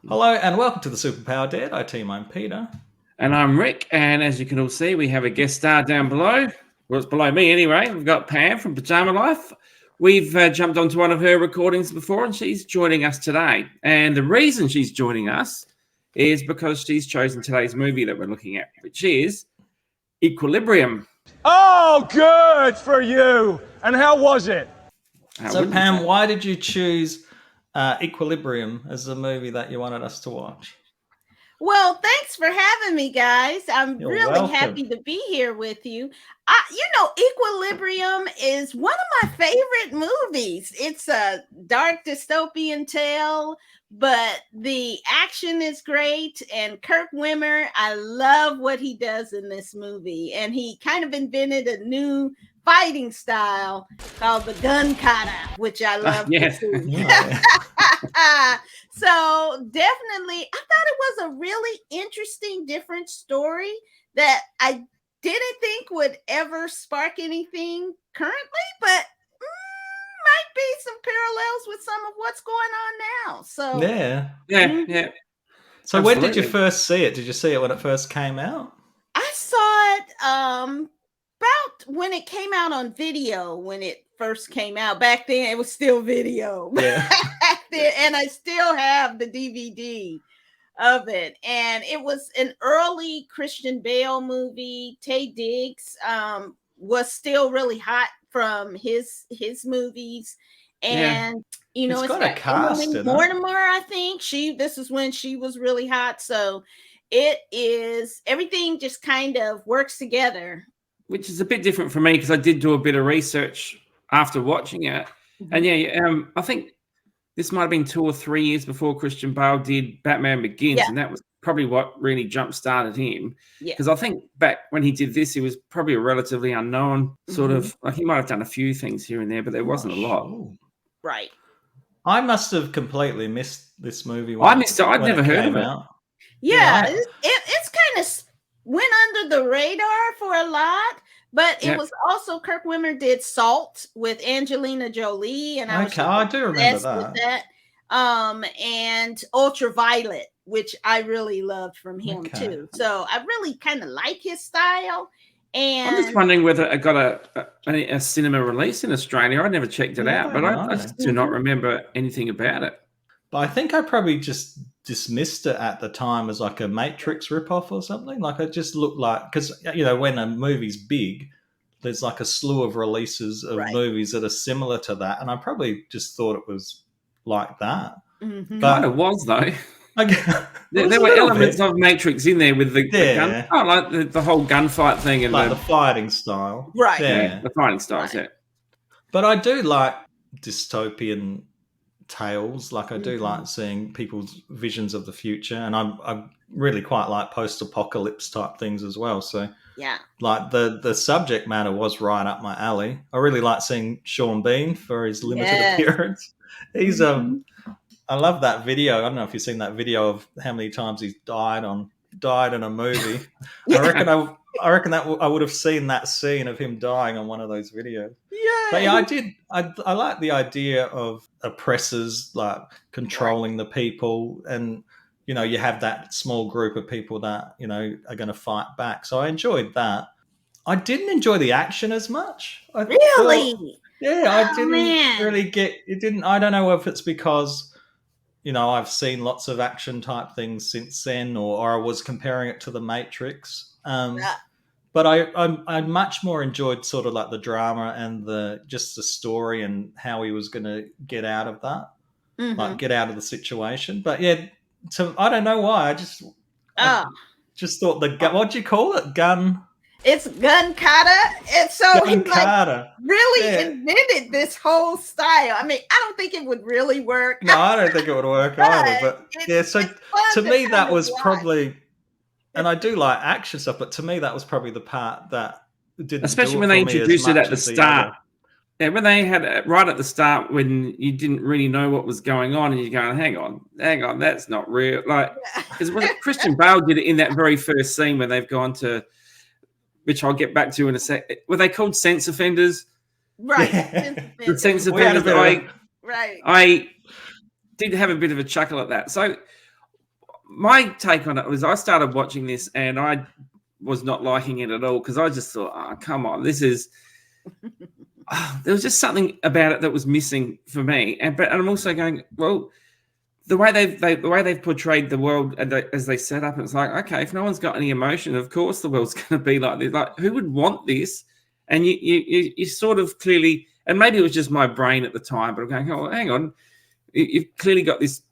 Hello and welcome to the Superpower Dad team. I'm Peter. And I'm Rick. And as you can all see, we have a guest star down below. Well, it's below me anyway. We've got Pam from Pajama Life. We've jumped onto one of her recordings before, and she's joining us today. And the reason she's joining us is because she's chosen today's movie that we're looking at, which is Equilibrium. Oh, good for you. And how was it? So, Pam, why did you choose Equilibrium as the movie that you wanted us to watch? Well, thanks for having me, guys. I'm You're really welcome. happy to be here with you. Equilibrium is one of my favorite movies. It's a dark dystopian tale, but the action is great. And Kirk Wimmer, I love what he does in this movie. And he kind of invented a new fighting style called the gun kata, which I love. Yes. So definitely, I thought it was a really interesting, different story that I didn't think would ever spark anything currently, but might be some parallels with some of what's going on now. So yeah. So, Absolutely. When did you first see it? Did you see it when it first came out? I saw it about when it came out on video. When it first came out back then, it was still video. Yeah. And I still have the DVD of it. And it was an early Christian Bale movie. Taye Diggs was still really hot from his movies. And it's got a cast in Mortimer, I think. This is when she was really hot. So it is, everything just kind of works together. Which is a bit different for me because I did do a bit of research after watching it. And I think this might have been 2 or 3 years before Christian Bale did Batman Begins, and that was probably what really jump-started him. Because I think back when he did this, he was probably a relatively unknown sort of, like he might have done a few things here and there, but there wasn't a lot. Right. I must have completely missed this movie. I missed it. I'd never heard of it. It's kind of went under the radar for a lot. But it was also Kirk Wimmer did Salt with Angelina Jolie, and I do remember that. And Ultraviolet, which I really loved from him too. So I really kind of like his style. And I'm just wondering whether it got a cinema release in Australia. I never checked it out, but I just do not remember anything about it. But I think I probably just dismissed it at the time as like a Matrix ripoff or something. Like it just looked like, because when a movie's big, there's like a slew of releases of movies that are similar to that, and I probably just thought it was like that. But it was though. There were elements of Matrix in there with the gun, like the whole gunfight thing and like the fighting style, right? Yeah, the fighting styles. Yeah, but I do like dystopian tales. Like I do like seeing people's visions of the future, and I really quite like post-apocalypse type things as well. So like the subject matter was right up my alley. I really like seeing Sean Bean for his limited appearance. He's I love that video. I don't know if you've seen that video of how many times he's died in a movie. I reckon that I would have seen that scene of him dying on one of those videos. But I did. I like the idea of oppressors like controlling the people, and you have that small group of people that are going to fight back. So I enjoyed that. I didn't enjoy the action as much. I didn't really get. It didn't. I don't know if it's because I've seen lots of action type things since then, or I was comparing it to The Matrix. But I much more enjoyed sort of like the drama and just the story and how he was going to get out of that, like get out of the situation. But I don't know why. I just thought what do you call it? It's gun kata. And so he really invented this whole style. I mean, I don't think it would really work. No, I don't think it would work either. But so to me, that was probably, and I do like action stuff, but to me, that was probably the part that didn't. Especially when they introduced it at the start. Yeah, when they had it right at the start, when you didn't really know what was going on, and you're going, hang on, that's not real. Like, because Christian Bale did it in that very first scene when they've gone to, which I'll get back to in a sec. Were they called sense offenders? Right. The sense offenders. I did have a bit of a chuckle at that. So my take on it was I started watching this and I was not liking it at all because I just thought, oh, come on, this is. There was just something about it that was missing for me, and I'm also going, well, the way they've portrayed the world as they set up, it's like, okay, if no one's got any emotion, of course the world's going to be like this. Like, who would want this? And you sort of clearly, and maybe it was just my brain at the time, but I'm going, oh, hang on, you've clearly got this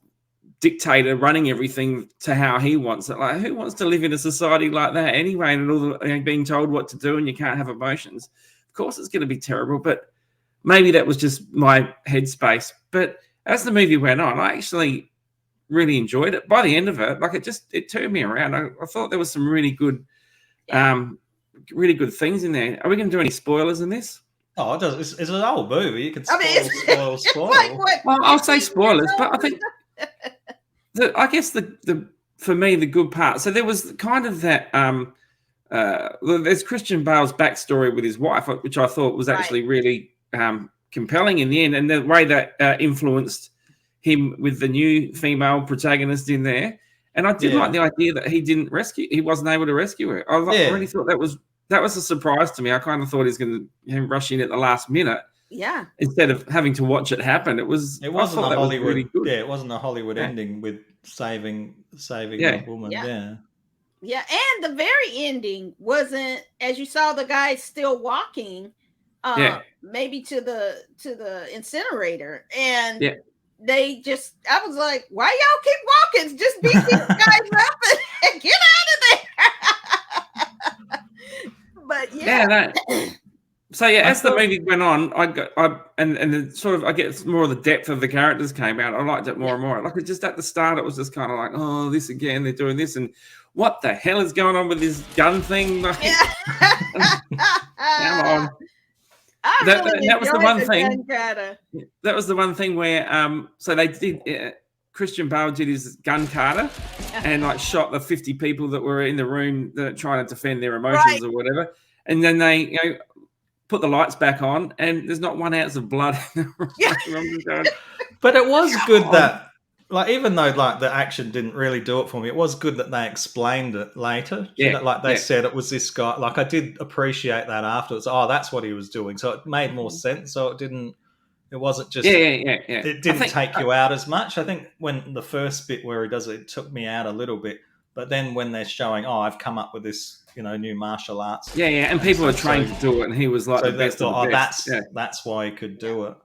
dictator running everything to how he wants it. Like, who wants to live in a society like that anyway? And all being told what to do, and you can't have emotions. Of course, it's going to be terrible. But maybe that was just my headspace. But as the movie went on, I actually really enjoyed it. By the end of it, like it turned me around. I thought there was some really good things in there. Are we going to do any spoilers in this? Oh, it does. It's an old movie. You can spoil. Like well, I'll say spoilers, but I think I guess the for me the good part. So there was kind of that. There's Christian Bale's backstory with his wife, which I thought was actually really compelling in the end, and the way that influenced him with the new female protagonist in there. And I did like the idea that he wasn't able to rescue her. I really thought that was a surprise to me. I kind of thought he was going to rush in at the last minute. Yeah. Instead of having to watch it happen, it wasn't a Hollywood. Really good. Yeah, it wasn't a Hollywood ending with saving that woman. Yeah. Yeah, and the very ending wasn't, as you saw the guy still walking, maybe to the incinerator, and they just, I was like, why y'all keep walking? Just beat these guys up and get out of there. But as the movie went on, I get more of the depth of the characters came out. I liked it more and more. Like, it just at the start, it was just kind of like, oh, this again, they're doing this, and what the hell is going on with this gun thing? Like, come on. That was the one thing. That was the one thing where so they did. Christian Bale did his gun kata and like shot the 50 people that were in the room that trying to defend their emotions or whatever, and then they put the lights back on, and there's not 1 ounce of blood in the room. But it was good that, like, even though like the action didn't really do it for me, it was good that they explained it later. They said it was this guy. Like, I did appreciate that afterwards. Oh, that's what he was doing. So it made more sense. So it wasn't just it didn't take you out as much. I think when the first bit where he does it took me out a little bit. But then when they're showing, I've come up with this, new martial arts. And people are trained to do it, and he was like the best of the best. That's why he could do it.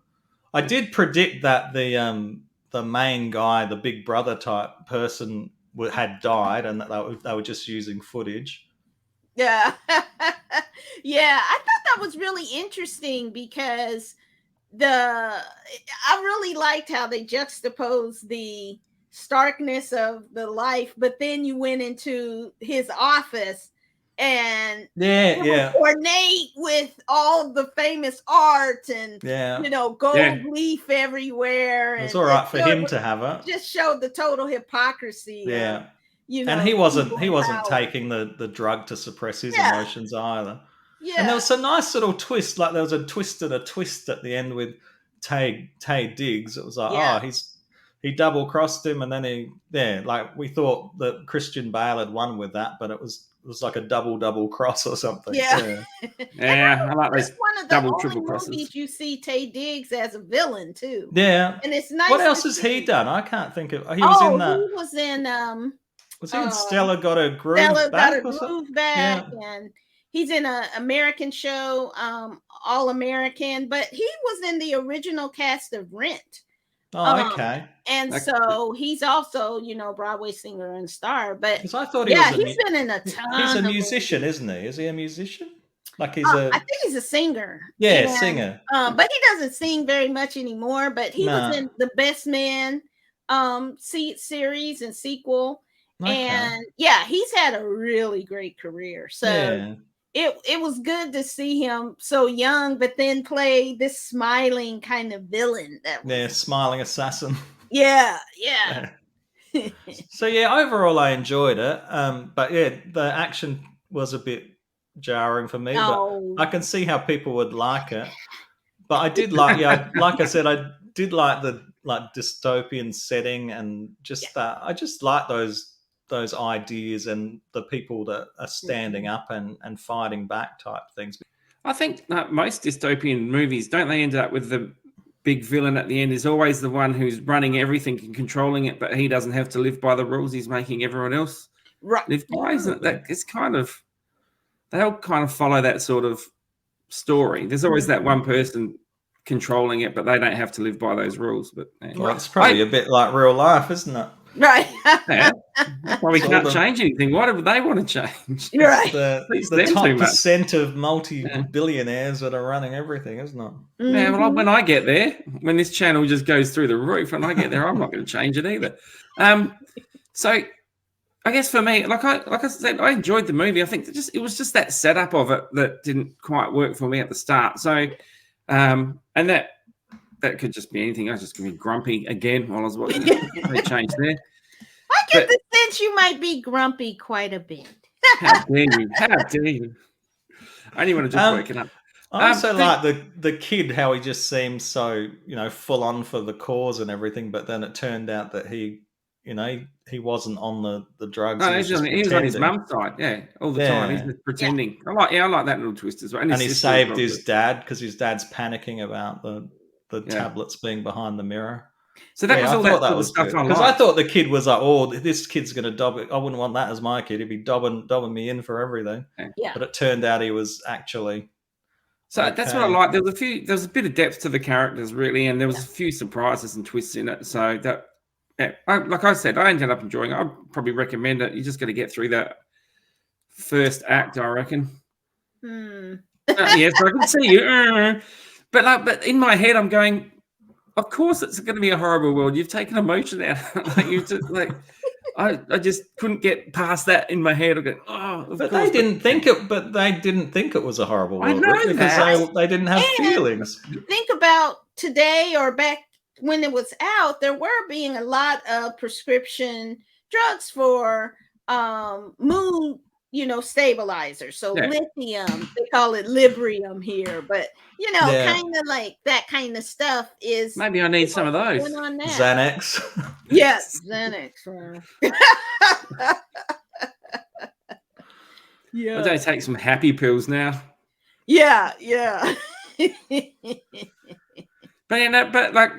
I did predict that the main guy, the big brother type person, had died, and that they were just using footage. Yeah. I thought that was really interesting because I really liked how they juxtaposed the starkness of the life, but then you went into his office and ornate with all the famous art and gold leaf everywhere. It's all right for him to have it. Just showed the total hypocrisy. And he wasn't taking the drug to suppress his emotions either. Yeah. And there was a nice little twist, like there was a twist at the end with Taye Diggs. It was like, he double crossed him, and then we thought that Christian Bale had won with that, but it was like a double cross or something. Yeah, I like those double triple crosses. Movies you see Taye Diggs as a villain too. Yeah, and it's nice. What else has he done? I can't think of. He was in that. He was in. Was he in Stella Got a Groove Back? And he's in an American show, All American, but he was in the original cast of Rent. Oh, okay. And so he's also, Broadway singer and star. But I thought he's been in a ton. He's a musician, isn't he? Is he a musician? Like I think he's a singer. Yeah, singer. But he doesn't sing very much anymore. But he was in The Best Man series and sequel. Okay. And he's had a really great career. So it was good to see him so young, but then play this smiling kind of villain. Smiling assassin. Yeah. So overall I enjoyed it. But the action was a bit jarring for me. But I can see how people would like it. But I did like, like I said, I did like the dystopian setting, and just that. I just like those those ideas and the people that are standing up and fighting back type things. I think most dystopian movies, don't they end up with the big villain at the end is always the one who's running everything and controlling it, but he doesn't have to live by the rules he's making everyone else live by? Isn't it? That it's kind of, they all kind of follow that sort of story. There's always that one person controlling it, but they don't have to live by those rules. But well, it's probably a bit like real life, isn't it? Right. Yeah. Well, we can't change anything. Why do they want to change? You're right. The top percent of multi-billionaires that are running everything, isn't it? Yeah, well, when I get there, when this channel just goes through the roof, and I get there, I'm not going to change it either. So I guess for me, like I said, I enjoyed the movie. I think it was just that setup of it that didn't quite work for me at the start. So, and that could just be anything. I was just going to be grumpy again while I was watching it. No change there. I get the sense you might be grumpy quite a bit. How dare you? How dare you? I only want to just waking up. I also like the kid, how he just seems so, full on for the cause and everything, but then it turned out that he wasn't on the drugs. No, he was on his mum's side, all the time. He's just pretending. I like that little twist as well. And he saved his dad because his dad's panicking about the tablets being behind the mirror. So that was all that sort of stuff I liked. Because I thought the kid was like, oh, this kid's going to dob it. I wouldn't want that as my kid. He'd be dobbing me in for everything. Yeah. But it turned out he was actually... So that's what I like. There was a bit of depth to the characters, really, and there was a few surprises and twists in it. So that, like I said, I ended up enjoying it. I'd probably recommend it. You just got to get through that first act, I reckon. Yes, I can see you. But in my head, I'm going, of course it's going to be a horrible world. You've taken emotion out. I just couldn't get past that in my head. I go, but they didn't think it. But they didn't think it was a horrible world. I know because they didn't have feelings. Think about today or back when it was out. There were being a lot of prescription drugs for mood, stabilizers. So lithium, they call it Librium here, but kind of like that kind of stuff is. Maybe I need some of those. Xanax. Yes, Xanax. Yeah. I don't take some happy pills now. Yeah. But like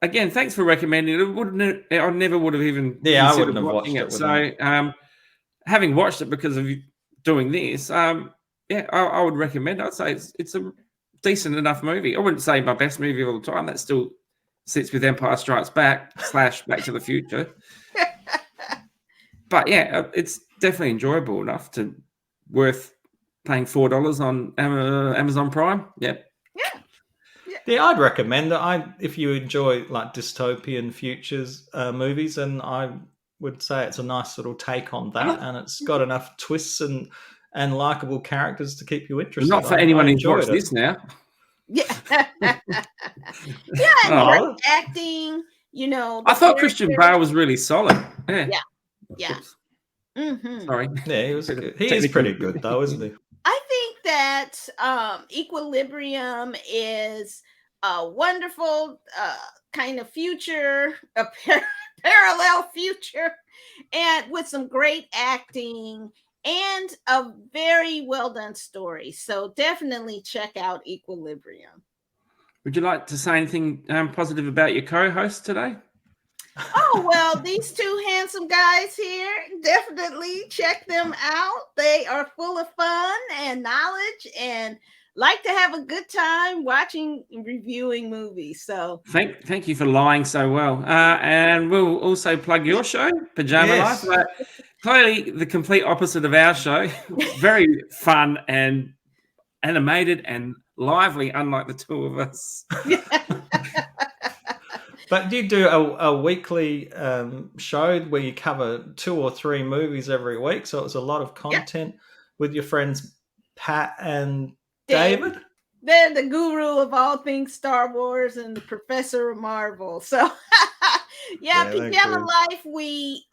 again, thanks for recommending it. I never would have even. I wouldn't have watched it. So, having watched it because of you doing this, I would recommend it. I'd say it's a decent enough movie. I wouldn't say my best movie of all the time. That still sits with Empire Strikes Back / Back to the Future. But it's definitely enjoyable enough to worth paying $4 on Amazon Prime. Yeah, I'd recommend it. If you enjoy like dystopian futures movies, and I would say it's a nice little take on that, and it's got enough twists and likable characters to keep you interested. Not for anyone who's watched this now. Yeah. And acting, I thought Christian Bale was really solid. Yeah. Sorry. Yeah, he was good. He is pretty good though, isn't he? I think that Equilibrium is a wonderful kind of future, a parallel future, and with some great acting and a very well done story. So definitely check out Equilibrium. Would you like to say anything positive about your co-host today? Oh, well, these two handsome guys here, definitely check them out. They are full of fun and knowledge and like to have a good time watching and reviewing movies. So thank you for lying so well. And we'll also plug your show, Pajama Life. Clearly the complete opposite of our show. Very fun and animated and lively, unlike the two of us. But you do a weekly show where you cover 2 or 3 movies every week. So it's a lot of content with your friends Pat and David. They're the guru of all things Star Wars and the professor of Marvel. So Pajama Life, we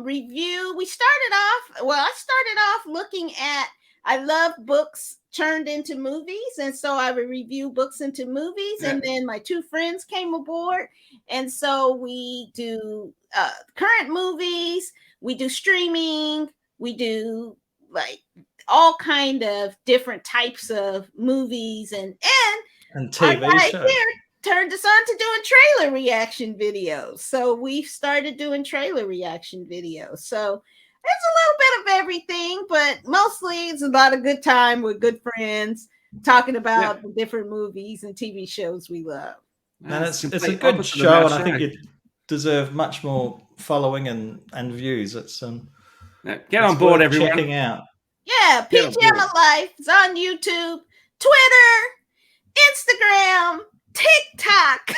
review. I started off looking at, I love books, turned into movies, and so I would review books into movies. And then my two friends came aboard, and so we do current movies, we do streaming, we do like all kind of different types of movies, and TV our guy shows. here turned us on to doing trailer reaction videos. So we started doing trailer reaction videos. So it's a little bit of everything, but mostly it's about a good time with good friends talking about the different movies and TV shows we love. And it's a good show, and I think it deserves much more following and views. It's get on board, everyone. Checking out. Yeah, PJama Life is on YouTube, Twitter, Instagram, TikTok.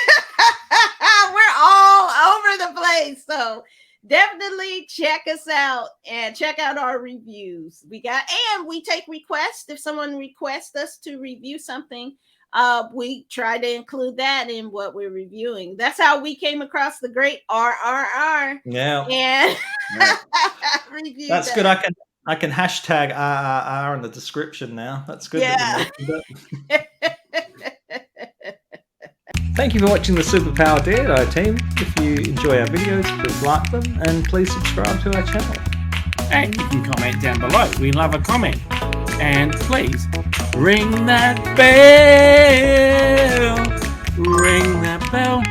We're all over the place. So definitely check us out and check out our reviews. We take requests. If someone requests us to review something, we try to include that in what we're reviewing. That's how we came across the great RRR. Yeah. And that's good. I can hashtag RRR in the description now. That's good. Yeah. Thank you for watching the Superpower Dare team. If you enjoy our videos, please like them and please subscribe to our channel. And you can comment down below. We love a comment. And please ring that bell. Ring that bell.